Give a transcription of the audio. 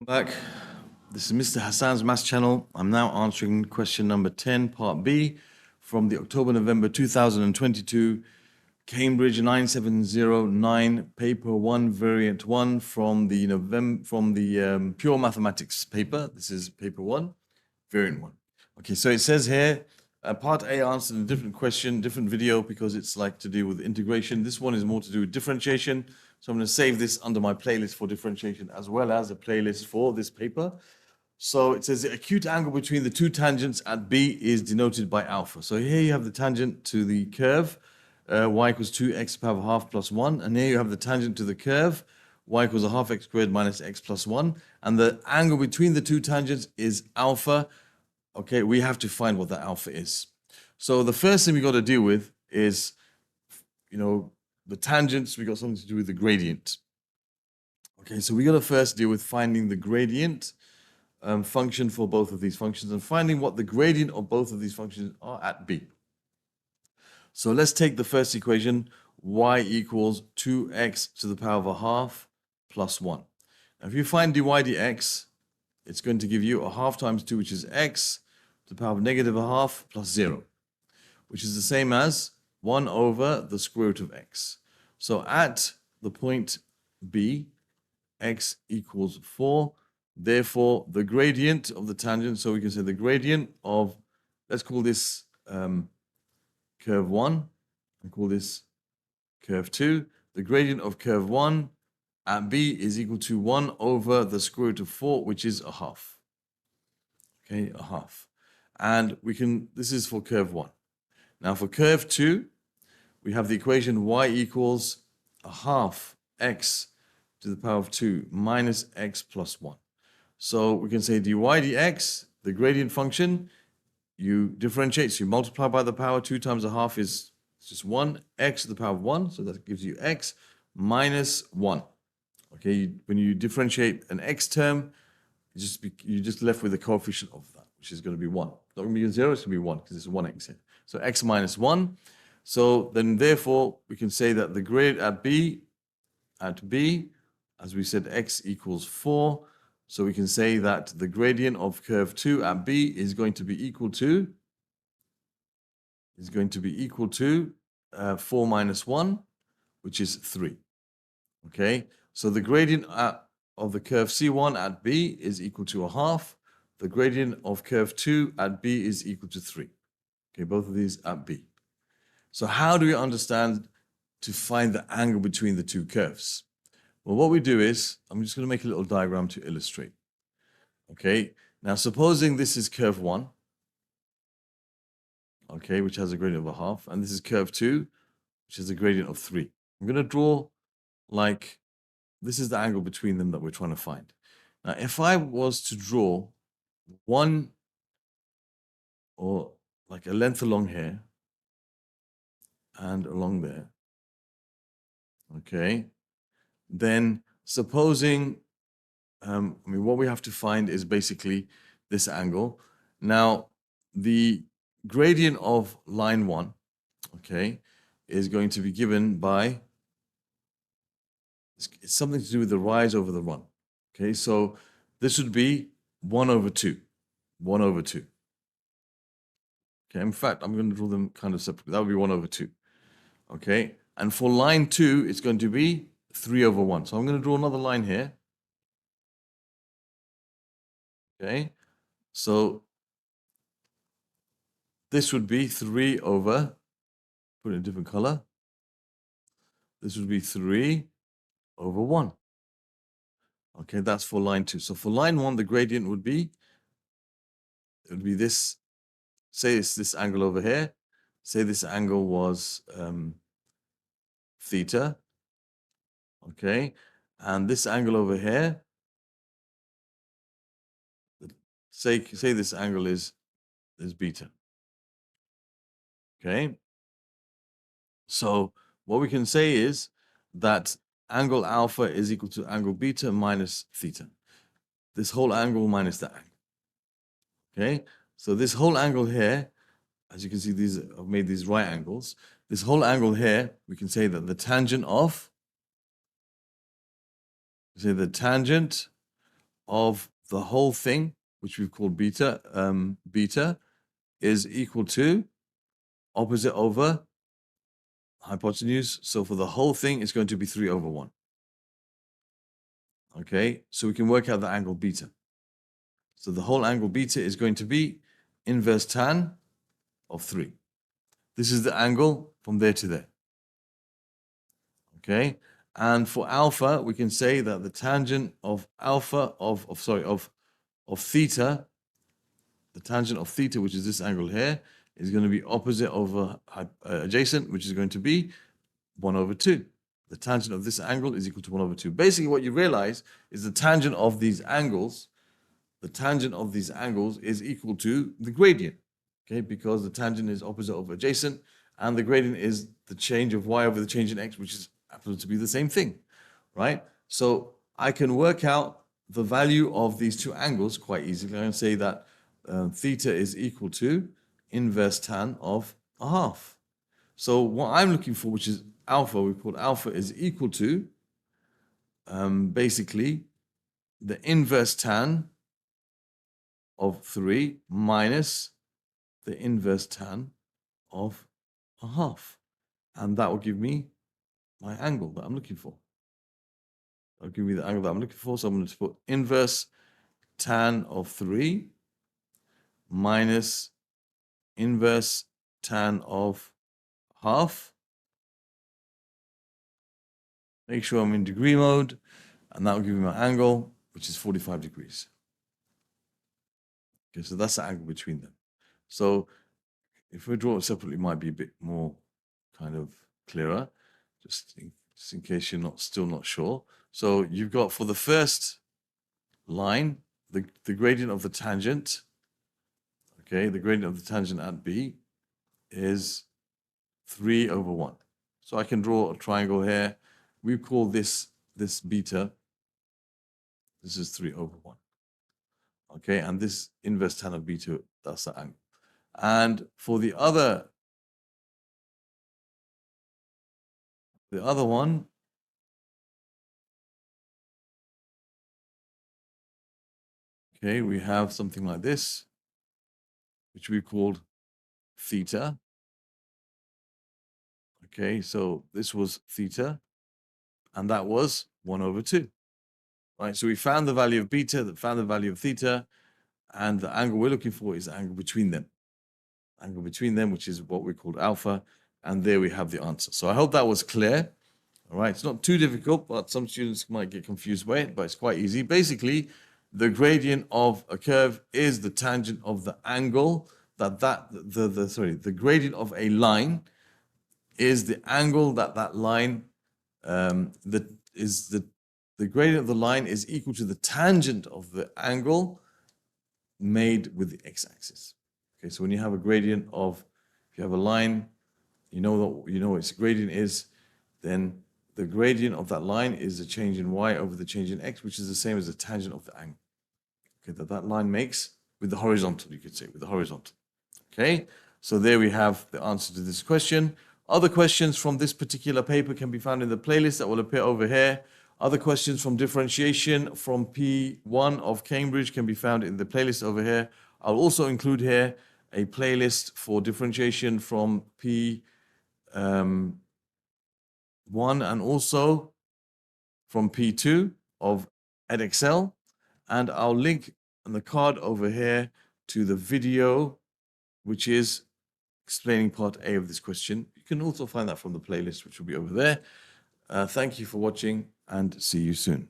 Back. This is Mr. Hassan's Maths channel. I'm now answering question number 10, part B, from the October-November 2022 Cambridge 9709 paper 1 variant 1 from the pure mathematics paper. This is paper 1, variant 1. Okay, so it says here, part A answered a different question, different video, because it's like to do with integration. This one is more to do with differentiation. So I'm going to save this under my playlist for differentiation as well as a playlist for this paper. So it says the acute angle between the two tangents at B is denoted by alpha. So here you have the tangent to the curve, y equals 2x to the power of half plus 1. And here you have the tangent to the curve, y equals a half x squared minus x plus 1. And the angle between the two tangents is alpha. Okay, we have to find what that alpha is. So the first thing we got to deal with is, the tangents. We got something to do with the gradient. Okay, so we got to first deal with finding the gradient function for both of these functions and finding what the gradient of both of these functions are at B. So let's take the first equation, y equals 2x to the power of a half plus 1. Now, if you find dy dx, it's going to give you a half times 2, which is x, to the power of negative a half plus 0, which is the same as 1 over the square root of x. So at the point B, x equals 4. Therefore, the gradient of the tangent, so we can say the gradient of, let's call this curve 1, and call this curve 2. The gradient of curve 1 at B is equal to 1 over the square root of 4, which is a half. Okay, a half. And this is for curve 1. Now for curve 2, we have the equation y equals a half x to the power of 2 minus x plus 1. So we can say dy dx, the gradient function, you differentiate, so you multiply by the power. 2 times a half is just 1, x to the power of 1, so that gives you x minus 1. Okay, when you differentiate an x term, you're just left with the coefficient of that, which is going to be 1. Not going to be 0, it's going to be 1, because it's 1x here. So x minus 1. So then therefore, we can say that the grade at B, as we said, x equals 4. So we can say that the gradient of curve 2 at B is going to be equal to 4 minus 1, which is 3. Okay, so the gradient of the curve C1 at B is equal to a half. The gradient of curve 2 at B is equal to 3. Okay, both of these at B. So how do we understand to find the angle between the two curves? Well, what we do is, I'm just going to make a little diagram to illustrate. Okay, now supposing this is curve 1, okay, which has a gradient of a half, and this is curve 2, which has a gradient of 3. I'm going to draw like, this is the angle between them that we're trying to find. Now, if I was to draw one, or like a length along here, and along there, okay, then supposing, what we have to find is basically this angle. Now, the gradient of line 1, okay, is going to be given by, it's something to do with the rise over the run. Okay, so this would be 1 over 2. 1 over 2. Okay, in fact, I'm going to draw them kind of separately. That would be 1 over 2. Okay, and for line 2, it's going to be 3 over 1. So I'm going to draw another line here. Okay, so this would be 3 over, put it in a different color. This would be 3 over 1. Okay, that's for line 2. So for line 1, the gradient would be, it would be this, say it's this angle over here. Say this angle was theta. Okay, and this angle over here, say this angle is beta. Okay, so what we can say is that angle alpha is equal to angle beta minus theta. This whole angle minus that angle. Okay, so this whole angle here, as you can see, I've made these right angles. This whole angle here, we can say that the tangent of the whole thing, which we've called beta, beta, is equal to opposite over hypotenuse. So for the whole thing, it's going to be 3 over 1. Okay, so we can work out the angle beta. So the whole angle beta is going to be inverse tan of 3. This is the angle from there to there. Okay, and for alpha, we can say that the tangent of alpha of theta, the tangent of theta, which is this angle here, is going to be opposite over adjacent, which is going to be 1 over 2. The tangent of this angle is equal to 1 over 2. Basically, what you realize is the tangent of these angles, is equal to the gradient, okay? Because the tangent is opposite over adjacent, and the gradient is the change of y over the change in x, which is happens to be the same thing, right? So I can work out the value of these two angles quite easily. I can say that theta is equal to inverse tan of a half. So what I'm looking for, which is alpha, we call alpha is equal to basically the inverse tan of 3 minus the inverse tan of a half. And that will give me my angle that I'm looking for. That'll give me the angle that I'm looking for. So I'm going to put inverse tan of 3 minus inverse tan of half. Make sure I'm in degree mode, and that will give me my angle, which is 45 degrees. Okay, so that's the angle between them. So if we draw it separately, it might be a bit more kind of clearer, just in case you're still not sure. So you've got for the first line, the gradient of the tangent, okay, the gradient of the tangent at B is 3 over 1. So I can draw a triangle here. We call this beta. This is 3 over 1. Okay, and this inverse tan of beta, that's the angle. And for the other one, okay, we have something like this, which we called theta. Okay, so this was theta, and that was 1 over 2. Right, so we found the value of beta, found the value of theta, and the angle we're looking for is the angle between them. Angle between them, which is what we called alpha, and there we have the answer. So I hope that was clear. All right, it's not too difficult, but some students might get confused by it, but it's quite easy. Basically, the gradient of a curve is the tangent of the angle the gradient of a line is the angle that line the gradient of the line is equal to the tangent of the angle made with the x-axis. Okay, so when you have a gradient of, if you have a line, you know what its gradient is, then the gradient of that line is the change in y over the change in x, which is the same as the tangent of the angle. Okay, that line makes with the horizontal, you could say, with the horizontal. Okay, so there we have the answer to this question. Other questions from this particular paper can be found in the playlist that will appear over here. Other questions from differentiation from P1 of Cambridge can be found in the playlist over here. I'll also include here a playlist for differentiation from P1 and also from P2 of EdXL. And I'll link on the card over here to the video, which is explaining part A of this question. You can also find that from the playlist, which will be over there. Thank you for watching, and see you soon.